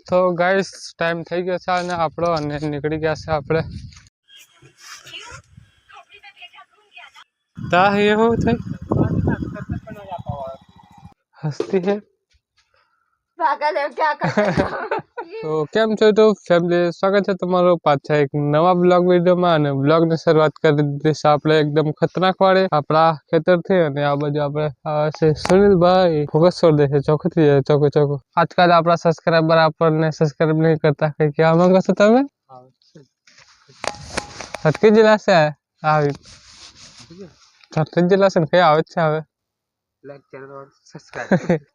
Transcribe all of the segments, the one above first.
તો guys time થઈ ગયો છે અને આપણો અને નીકળી ગયા છે આપણે ता ये हो थे हस्ती है पागल है क्या करते हो तो કેમ છો તો ફેમિલી સ્વાગત છે તમારો પાછા એક નવા બ્લોગ વિડીયોમાં અને બ્લોગની શરૂઆત કરી દીધી છે આપણે એકદમ ખતરનાક વાળે આપણા ખેતરથી અને આ બાજુ આપણે આવે છે સુનિલભાઈ ફોકસ છોડ દે છે ચોખ્ખું ચોખ્ખું ચોખ્ખું આજકાલ આપણા સબસ્ક્રાઈબર આપણને સબસ્ક્રાઈબ નહીં કરતા કઈ કહેવા માંગો છો તમે છત્તીસ જિલ્લા છે આવી છત્તીસ જિલ્લા છે ને કઈ આવે છે હવે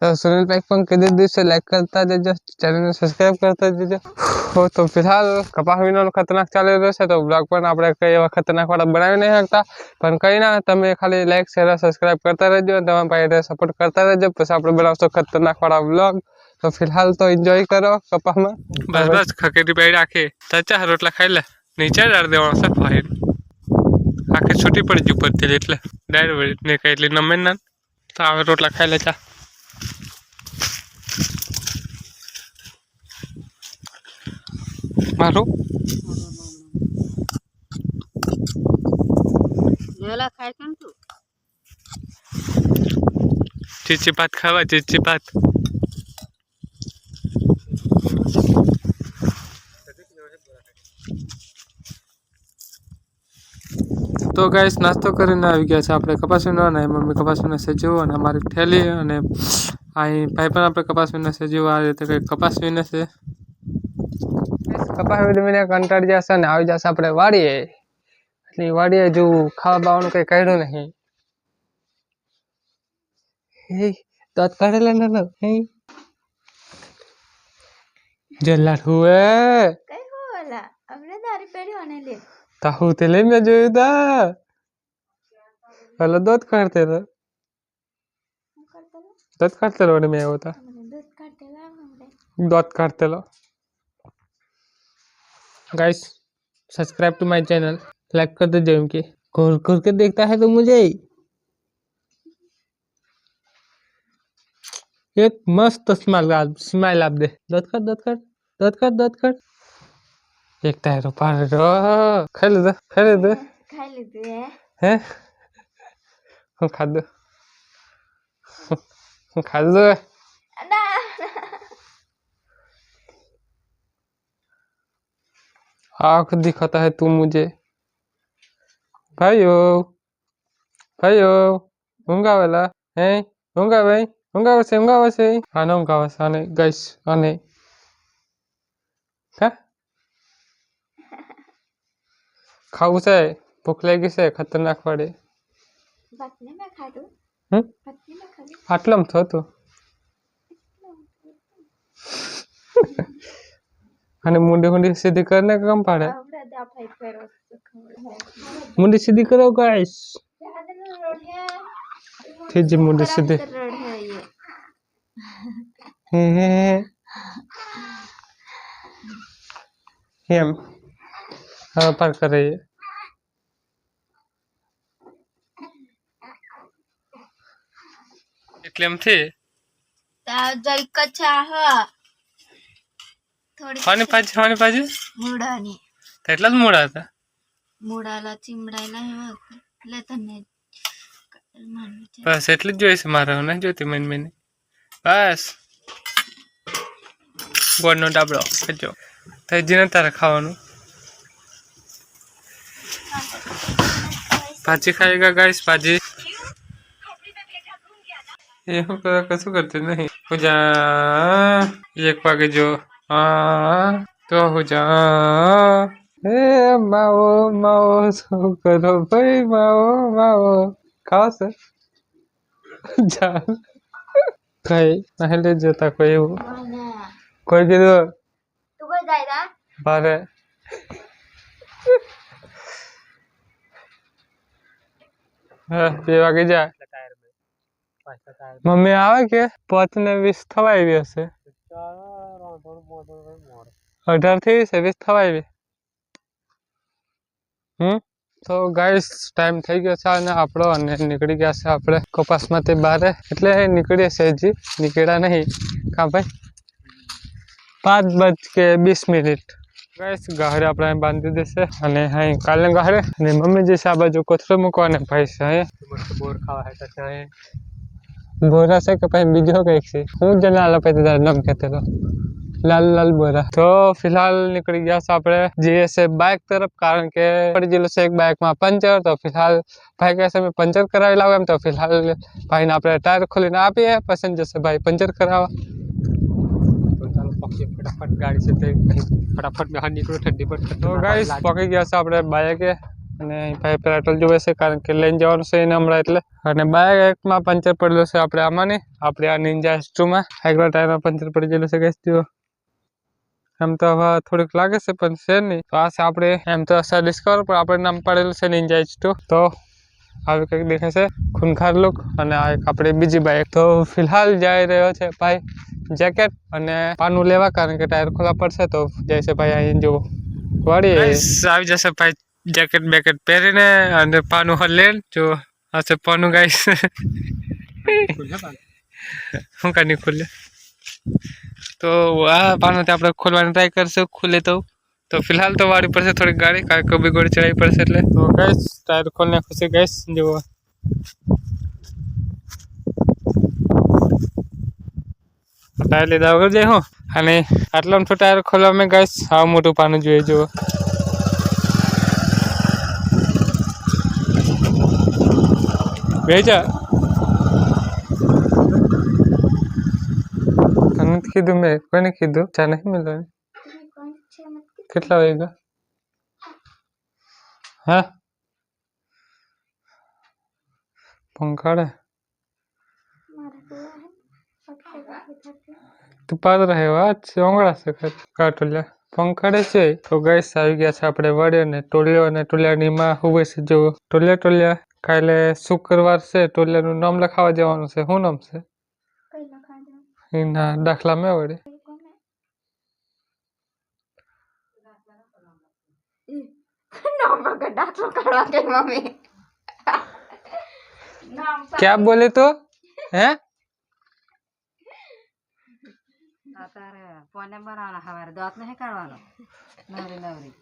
तो सुनील भाई को कितने दिन से लाइक करता जजो चैनल ने सब्सक्राइब करता जजो हो तो फिलहाल कपास वीनो खतरनाक चाली રહ્યો છે તો બ્લોગ પણ આપણે કઈ એવા ખતરનાક વાળા બનાવી નહીં શકતા પણ કઈ ના તમે ખાલી લાઈક શેર સબસ્ક્રાઇબ કરતા રહેજો અને તમારા ભાઈને સપોર્ટ કરતા રહેજો પછી આપણે બનાવશું ખતરનાક વાળા બ્લોગ તો फिलहाल तो एंजॉय करो કપાસમાં બસ બસ ખકેરી પાઈ રાખે ચાચા રોટલા ખાઈ લે નીચે ડાળ દેવાનો છે ફાઈન આખી છૂટી પડી ગઈ ઉપરથી એટલે ડાળ ને કઈ એટલે નમે ના તો આવે રોટલા ખાઈ લેતા મારું લેલા ખાય કેમ તું ચીચી ભાત ખાવા ચીચી ભાત તો ગાઈસ નાસ્તો કરીને આવી ગયા છે આપણે કપાસ વીણવાના મમ્મી કપાસ વીણે છે જેવો અને અમારી થેલી અને અહીં ભાઈ પણ આપણે કપાસ વીણે છે જેવો આ રીતે કંઈક કપાસ વીણે છે કપાસ વીણીને કંટાળી જશે ને આવી જશે આપણે વાડીએ એટલે વાડીએ જો ખાવા બાવાનું કંઈ કાઢ્યું નહીં હે દાંત કાઢેલા ના હે જલ્લાટ હુએ કઈ હોલા આપણે દારી પેડ્યો ને લે તાહુ તે લઈ મેં જોયું તા પેલો દોત કાઢતેલો દોત કાઢતેલો અને મેં આવ્યો તા દોત काटतेलो guys subscribe to my channel like कर दीजिए इनके घूर घूर के देखता है तो मुझे एक मस्त स्माइल आप दे दत कर एक टायर पार खाई ले हैं हम खा दो आँख दिखाता है तू मुझे भाइयों ઊંઘ આવેલા હે ઊંઘ આવે છે આને ઊંઘ આવે છે આને ગાઈસ આને હા ખાવું છે ભૂખ લાગી છે ખતરનાક વાળે આટલામ થતું અને मुंडी सीधी करने का कम पाड़े मुंडी सीधी करो गाइस ठीक जी मुंडी सीधी हम पर कर रही है એટલે એમ થી જલ કચ્છા હ હોની પાછી મૂળાની એટલા જ મૂળા હતા મૂળાલા ચીમડાયેલા એટલે તને બસ એટલી જ જોઈ છે મારે નહીં જોતી મેન બસ ગોળનો ડાબડો ખાજો થઈ જીને તારે ખાવાનું ભાજી ખાएगा गाइस भाजी ये कશું કરતી નહીં પૂજા 1 વાગે જો तो हो जा माओ શું કરો ભાઈ માઓ ખાસ જાન કઈ નહલે જતા કોઈ એવું કોઈ કીધું તું કોઈ જાય રા બારે હા 2 વાગે જા મમ્મી આવે કે 5:20 થવા આવી હશે 18 થી 20 થવા આવી તો ગાઈસ ટાઈમ થઈ ગયો છે અને આપણો અને નીકળી ગયા છે આપણે કપાસમાંથી બહાર એટલે નીકળીએ છે હજી નીકળ્યા નહીં કા ભાઈ 5:20 ગાઈસ ગાહરે આપણે બાંધી દેશે અને અહીં કાલે ગાહરે અને મમ્મી જે છે આ બાજુ કોથળો મૂકવાને ભાઈ છે અહીં બોર ખાવા હે તો અહીં બોરા છે કે પછી બીજો કંઈક છે હું જ લાલ પછી તારું નામ કહેતો હતો લાલ બોરા તો ફિલહાલ નીકળી ગયા છે આપણે જઈએ છે બાઇક તરફ કારણ કે પડી ગયેલું છે એક બાઇકમાં પંચર તો ફિલહાલ ભાઈ કહે છે મેં પંચર કરાવી લાવું એમ તો ફિલહાલ ભાઈને આપણે ટાયર ખોલીને આપીએ પછી જશે ભાઈ પંચર કરાવવા ફટાફટ ગાડી છે તે ફટાફટ બહાર નીકળો ઠંડી પર તો ગાઈસ પકી ગયા છે આપણે બાઇકે અને ભાઈ પેટ્રોલ જોવે છે કારણ કે લઈને જવાનું છે એને હમણાં એટલે અને બાઇકમાં પંચર પડેલું છે આપણે આમાંની આપણે આ નિંજા S2માં આગલા ટાયરમાં પંચર પડી ગયેલું છે ગાઈસ જુઓ એમ તો હવે થોડીક લાગે છે પણ છે નહીં તો આ છે આપણે એમ તો સર્વિસ કરો પણ આપણે નામ પાડેલું છે નિંજા S2 તો આવી કંઈક દેખાય છે ખૂનખાર લુક અને આ એક આપણે બીજી બાઇક તો ફિલહાલ જઈ રહ્યો છે ભાઈ જેકેટ અને પાનું લેવા કારણ કે ટાયર ખોલા પડશે તો જાય છે ભાઈ અહીં જુઓ વળી આવી જશે ભાઈ જેકેટ બેકેટ પહેરીને અને પાનું હલેન જો આ છે પાનું ગાઈસ શું કાની ખુલે તો આ પાનું આપણે ખોલવાની ટ્રાય કરશું ખુલે તો ફિલહાલ તો વાળી પડશે થોડીક ગાડી કારણ કે બી ગોળી ચડાવી પડશે એટલે તો ગાઈસ ટાયર ખોલ નાખું છે ગાઈસ જુઓ ટાયર લીધા વગર જાય હું અને આટલો મોટો ટાયર ખોલવા મેં ગાઈસ આ મોટું પાનું જોઈએ જુઓ બેજા તને કીધું મેં કોઈને કીધું ચા નહીં મળવાની કેટલા વાગ્યા હા પંખાડે તું પાદ રહે વાત ઓંગળા છે કાટોલિયા પંખાડે છે તો ગાઈસ આવી ગયા છે આપણે વડે ને ટોલિયો અને ટોલિયાની માં ઉભે છે જો ટોલિયા કાલે શુક્રવાર છે ટોલિયાનું નામ લખાવા જવાનું છે શું નામ છે એના દાખલા મેં વડે क्या बोले तो हैं પોને બનાવવાના હવારે દાંત નહીં કાઢવાનો નવરી નવરી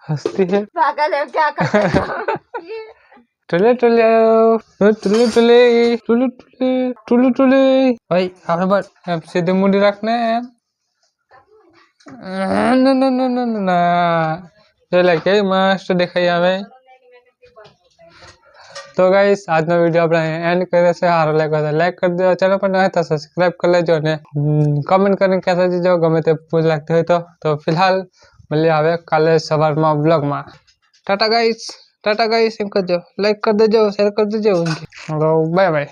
हंसती है पागल है क्या करते हो? टुले भाई આપણે બસ એમ સીધી મૂડી રાખને એમ ના એટલે કે મસ્ત દેખાય આવે તો ગાઈસ આજનો વિડીયો આપણે એન્ડ કરીએ છે સારો લાગ્યો તો લાઈક કરી દો ચેનલ પર નવા તો સબસ્ક્રાઇબ કરી લેજો અને કમેન્ટ કરીને કહેતા જજો ગમે તે ભૂલ લાગતી હોય તો ફિલહાલ મળીએ હવે કાલે સવારમાં બ્લોગમાં ટાટા ગાઈસ એમ કરજો લાઈક કરી દેજો શેર કરી દેજો બાય બાય